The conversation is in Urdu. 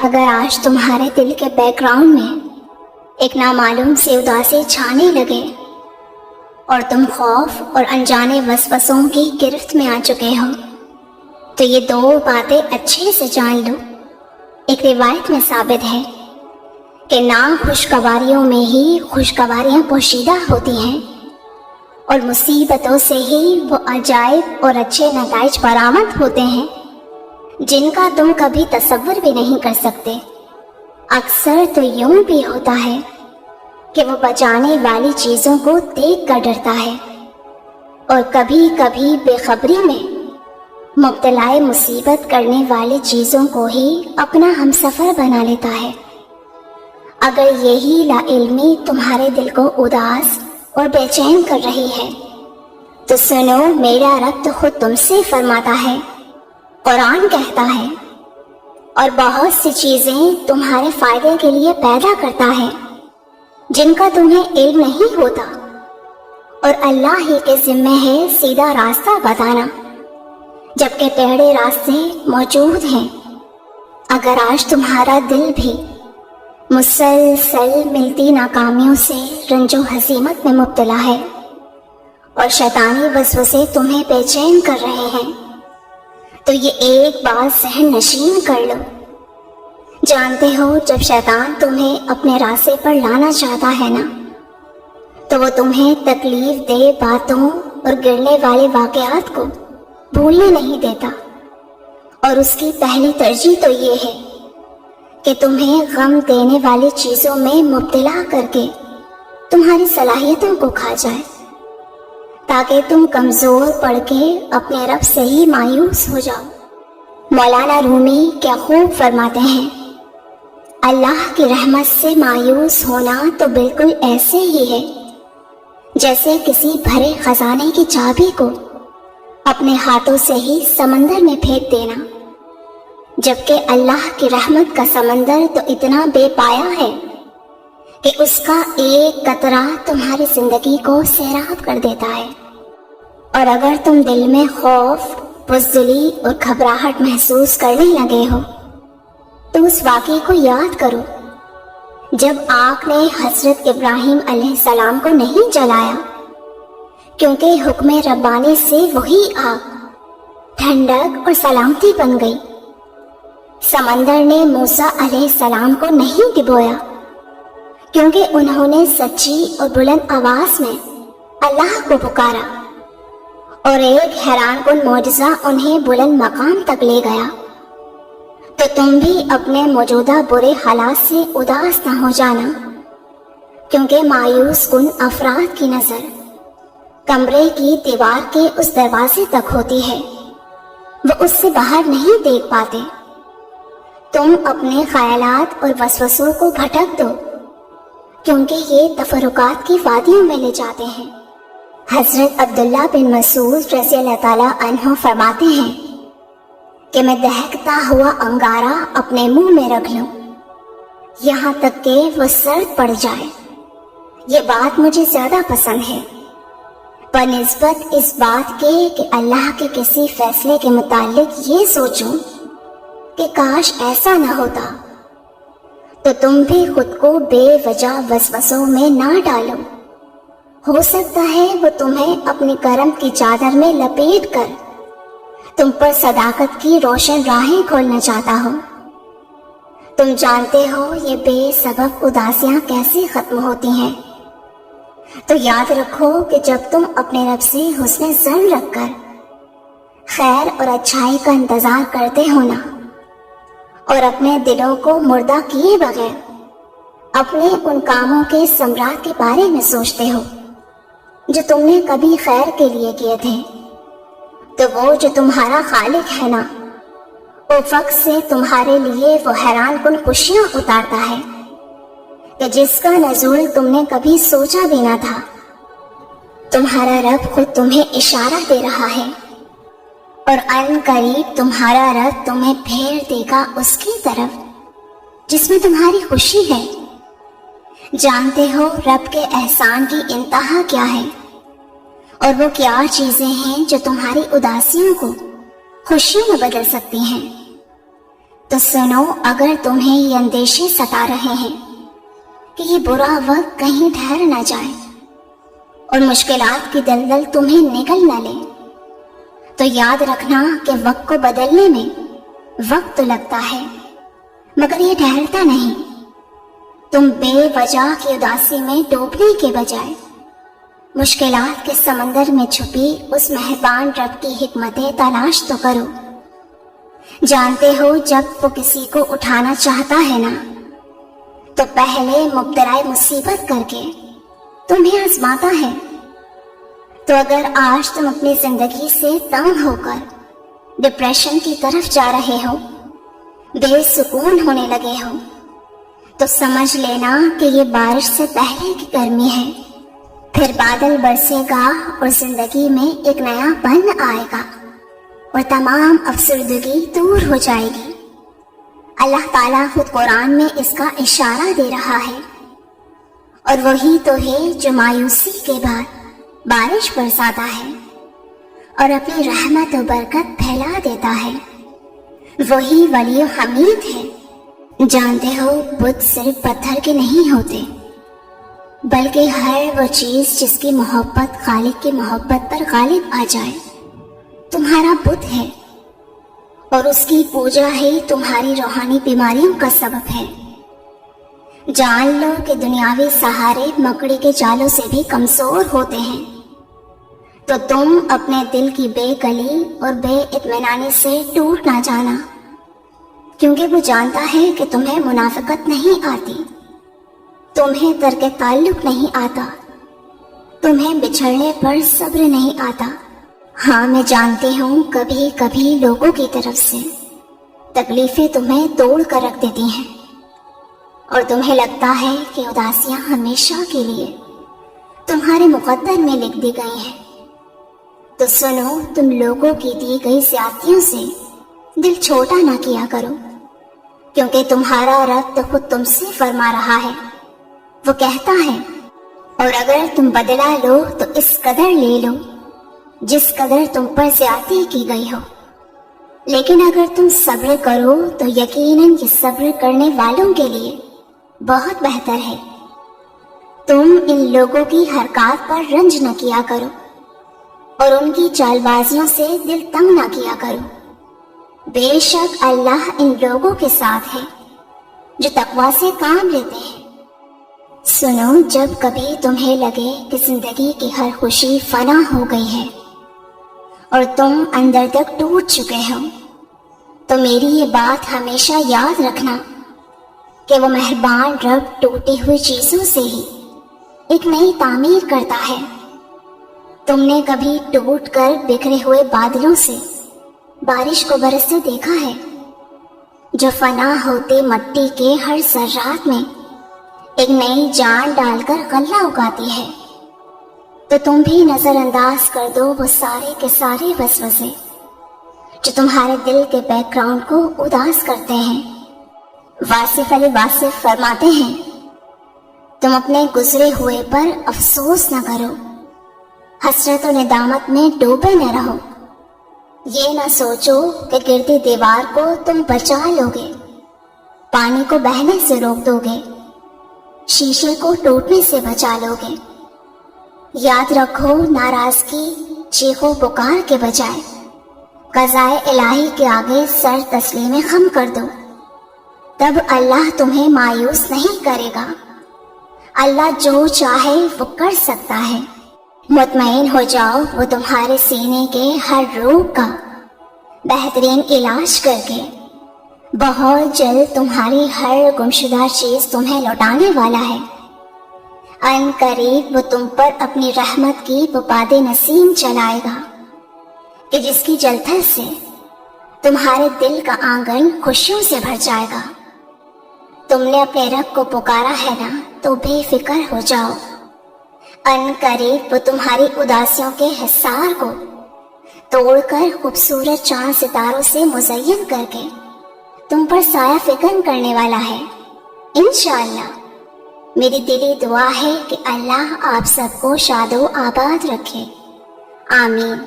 اگر آج تمہارے دل کے بیک گراؤنڈ میں ایک نامعلوم سی اداسی چھانے لگے اور تم خوف اور انجانے وسوسوں کی گرفت میں آ چکے ہو، تو یہ دو باتیں اچھے سے جان لو۔ ایک روایت میں ثابت ہے کہ ناخوشگواریوں میں ہی خوشگواریاں پوشیدہ ہوتی ہیں، اور مصیبتوں سے ہی وہ عجائب اور اچھے نتائج برآمد ہوتے ہیں جن کا تم کبھی تصور بھی نہیں کر سکتے۔ اکثر تو یوں بھی ہوتا ہے کہ وہ بچانے والی چیزوں کو دیکھ کر ڈرتا ہے، اور کبھی کبھی بے خبری میں مبتلا مصیبت کرنے والی چیزوں کو ہی اپنا ہمسفر بنا لیتا ہے۔ اگر یہی لا علمی تمہارے دل کو اداس اور بے چین کر رہی ہے تو سنو، میرا رب تو خود تم سے فرماتا ہے، قرآن کہتا ہے، اور بہت سی چیزیں تمہارے فائدے کے لیے پیدا کرتا ہے جن کا تمہیں علم نہیں ہوتا، اور اللہ ہی کے ذمہ ہے سیدھا راستہ بتانا، جبکہ ٹیڑھے راستے موجود ہیں۔ اگر آج تمہارا دل بھی مسلسل ملتی ناکامیوں سے رنج و ہزیمت میں مبتلا ہے اور شیطانی وسوسے تمہیں بے چین کر رہے ہیں، تو یہ ایک بات ذہن نشین کر لو۔ جانتے ہو، جب شیطان تمہیں اپنے راستے پر لانا چاہتا ہے نا، تو وہ تمہیں تکلیف دہ باتوں اور گرنے والے واقعات کو بھولنے نہیں دیتا، اور اس کی پہلی ترجیح تو یہ ہے کہ تمہیں غم دینے والی چیزوں میں مبتلا کر کے تمہاری صلاحیتوں کو کھا جائے، تاکہ تم کمزور پڑ کے اپنے رب سے ہی مایوس ہو جاؤ۔ مولانا رومی کیا خوب فرماتے ہیں، اللہ کی رحمت سے مایوس ہونا تو بالکل ایسے ہی ہے جیسے کسی بھرے خزانے کی چابی کو اپنے ہاتھوں سے ہی سمندر میں پھینک دینا، جبکہ اللہ کی رحمت کا سمندر تو اتنا بے پایا ہے کہ اس کا ایک قطرہ تمہاری زندگی کو سیراب کر دیتا ہے۔ اور اگر تم دل میں خوف، بزدلی اور گھبراہٹ محسوس کرنے لگے ہو تو اس واقعے کو یاد کرو جب آگ نے حضرت ابراہیم علیہ السلام کو نہیں جلایا، کیونکہ حکم ربانی سے وہی آگ ٹھنڈک اور سلامتی بن گئی۔ سمندر نے موسیٰ علیہ السلام کو نہیں ڈبویا، کیونکہ انہوں نے سچی اور بلند آواز میں اللہ کو پکارا، اور ایک حیران کن معجزہ انہیں بلند مقام تک لے گیا۔ تو تم بھی اپنے موجودہ برے حالات سے اداس نہ ہو جانا، کیونکہ مایوس کن افراد کی نظر کمرے کی دیوار کے اس دروازے تک ہوتی ہے، وہ اس سے باہر نہیں دیکھ پاتے۔ تم اپنے خیالات اور وسوسوں کو بھٹک دو، کیونکہ یہ تفرقات کی وادیوں میں لے جاتے ہیں۔ حضرت عبداللہ بن مسعود رضی اللہ تعالیٰ عنہ فرماتے ہیں کہ میں دہکتا ہوا انگارہ اپنے منہ میں رکھ لوں یہاں تک کہ وہ سرد پڑ جائے۔ یہ بات مجھے زیادہ پسند ہے بنسبت اس بات کے کہ اللہ کے کسی فیصلے کے متعلق یہ سوچوں کہ کاش ایسا نہ ہوتا۔ تو تم بھی خود کو بے وجہ وسوسوں میں نہ ڈالو، ہو سکتا ہے وہ تمہیں اپنی کرم کی چادر میں لپیٹ کر تم پر صداقت کی روشن راہیں کھولنا چاہتا ہو۔ تم جانتے ہو یہ بے سبب اداسیاں کیسے ختم ہوتی ہیں، تو یاد رکھو کہ جب تم اپنے رب سے حسن ظن رکھ کر خیر اور اچھائی کا انتظار کرتے ہو نا، اور اپنے دلوں کو مردہ کیے بغیر اپنے ان کاموں کے ثمرات کے بارے میں سوچتے ہو جو تم نے کبھی خیر کے لیے کیے تھے، تو وہ جو تمہارا خالق ہے نا، افق سے تمہارے لیے وہ حیران کن خوشیاں اتارتا ہے کہ جس کا نزول تم نے کبھی سوچا بھی نہ تھا۔ تمہارا رب خود تمہیں اشارہ دے رہا ہے، اور ان قریب تمہارا رب تمہیں پھیر دے گا اس کی طرف جس میں تمہاری خوشی ہے۔ جانتے ہو رب کے احسان کی انتہا کیا ہے، اور وہ کیا چیزیں ہیں جو تمہاری اداسیوں کو خوشیوں میں بدل سکتی ہیں۔ تو سنو، اگر تمہیں یہ اندیشے ستا رہے ہیں کہ یہ برا وقت کہیں ٹھہر نہ جائے اور مشکلات کی دلدل تمہیں نگل نہ لے، تو یاد رکھنا کہ وقت کو بدلنے میں وقت تو لگتا ہے مگر یہ ٹھہرتا نہیں۔ تم بے وجہ کی اداسی میں ڈوبنے کے بجائے مشکلات کے سمندر میں چھپی اس مہربان رب کی حکمتیں تلاش تو کرو۔ جانتے ہو جب وہ کسی کو اٹھانا چاہتا ہے نا، تو پہلے مبتلا مصیبت کر کے تمہیں آزماتا ہے۔ تو اگر آج تم اپنی زندگی سے تنگ ہو کر ڈپریشن کی طرف جا رہے ہو، بے سکون ہونے لگے ہو، تو سمجھ لینا کہ یہ بارش سے پہلے کی گرمی ہے۔ پھر بادل برسے گا اور زندگی میں ایک نیا پن آئے گا اور تمام افسردگی دور ہو جائے گی۔ اللہ تعالیٰ خود قرآن میں اس کا اشارہ دے رہا ہے، اور وہی تو ہے جو مایوسی کے بعد بارش برساتا ہے اور اپنی رحمت و برکت پھیلا دیتا ہے۔ وہی ولی و حمید ہے۔ جانتے ہو بت صرف پتھر کے نہیں ہوتے، بلکہ ہر وہ چیز جس کی محبت خالق کی محبت پر غالب آ جائے تمہارا بت ہے، اور اس کی پوجا ہی تمہاری روحانی بیماریوں کا سبب ہے۔ جان لو کہ دنیاوی سہارے مکڑی کے جالوں سے بھی کمزور ہوتے ہیں، تو تم اپنے دل کی بے کلی اور بے اطمینانی سے ٹوٹ نہ جانا، کیونکہ وہ جانتا ہے کہ تمہیں منافقت نہیں آتی، تمہیں ترک تعلق نہیں آتا، تمہیں بچھڑنے پر صبر نہیں آتا۔ ہاں میں جانتی ہوں کبھی کبھی لوگوں کی طرف سے تکلیفیں تمہیں توڑ کر رکھ دیتی ہیں، اور تمہیں لگتا ہے کہ اداسیاں ہمیشہ کے لیے تمہارے مقدر میں لکھ دی گئی ہیں۔ تو سنو، تم لوگوں کی دی گئی زیادتیوں سے دل چھوٹا نہ کیا کرو، کیونکہ تمہارا رب تو خود تم سے فرما رہا ہے۔ وہ کہتا ہے، اور اگر تم بدلہ لو تو اس قدر لے لو جس قدر تم پر زیادتی کی گئی ہو، لیکن اگر تم صبر کرو تو یقیناً یہ صبر کرنے والوں کے لیے بہت بہتر ہے۔ تم ان لوگوں کی حرکات پر رنج نہ کیا کرو اور ان کی چال بازیوں سے دل تنگ نہ کیا کرو۔ بے شک اللہ ان لوگوں کے ساتھ ہے جو تقوی سے کام لیتے ہیں۔ سنو، جب کبھی تمہیں لگے کہ زندگی کی ہر خوشی فنا ہو گئی ہے اور تم اندر تک ٹوٹ چکے ہو، تو میری یہ بات ہمیشہ یاد رکھنا کہ وہ مہربان رب ٹوٹی ہوئی چیزوں سے ہی ایک نئی تعمیر کرتا ہے۔ تم نے کبھی ٹوٹ کر بکھرے ہوئے بادلوں سے بارش کو برستے دیکھا ہے، جو فنا ہوتے مٹی کے ہر ذرات میں ایک نئی جان ڈال کر غلہ اگاتی ہے؟ تو تم بھی نظر انداز کر دو وہ سارے کے سارے وسوسے جو تمہارے دل کے بیک گراؤنڈ کو اداس کرتے ہیں۔ واصف علی واصف فرماتے ہیں، تم اپنے گزرے ہوئے پر افسوس نہ کرو، حسرت و ندامت میں ڈوبے نہ رہو، یہ نہ سوچو کہ گرتی دیوار کو تم بچا لو گے، پانی کو بہنے سے روک دو گے، شیشے کو ٹوٹنے سے بچا لو گے۔ یاد رکھو، ناراضگی چیخ و پکار کے بجائے قضائے الہی کے آگے سر تسلیم خم کر دو، تب اللہ تمہیں مایوس نہیں کرے گا۔ اللہ جو چاہے وہ کر سکتا ہے۔ مطمئن ہو جاؤ، وہ تمہارے سینے کے ہر روگ کا بہترین علاج کر کے بہت جلد تمہاری ہر گمشدہ چیز تمہیں لوٹانے والا ہے۔ ان قریب وہ تم پر اپنی رحمت کی بپاد نسیم چلائے گا کہ جس کی جلتھل سے تمہارے دل کا آنگن خوشیوں سے بھر جائے گا۔ تم نے اپنے رب کو پکارا ہے نا، تو بے فکر ہو جاؤ۔ ان قریب وہ تمہاری اداسیوں کے حصار کو توڑ کر خوبصورت چاند ستاروں سے مزین کر کے تم پر سایہ فکن کرنے والا ہے۔ انشاءاللہ میری دلی دعا ہے کہ اللہ آپ سب کو شاد و آباد رکھے، آمین۔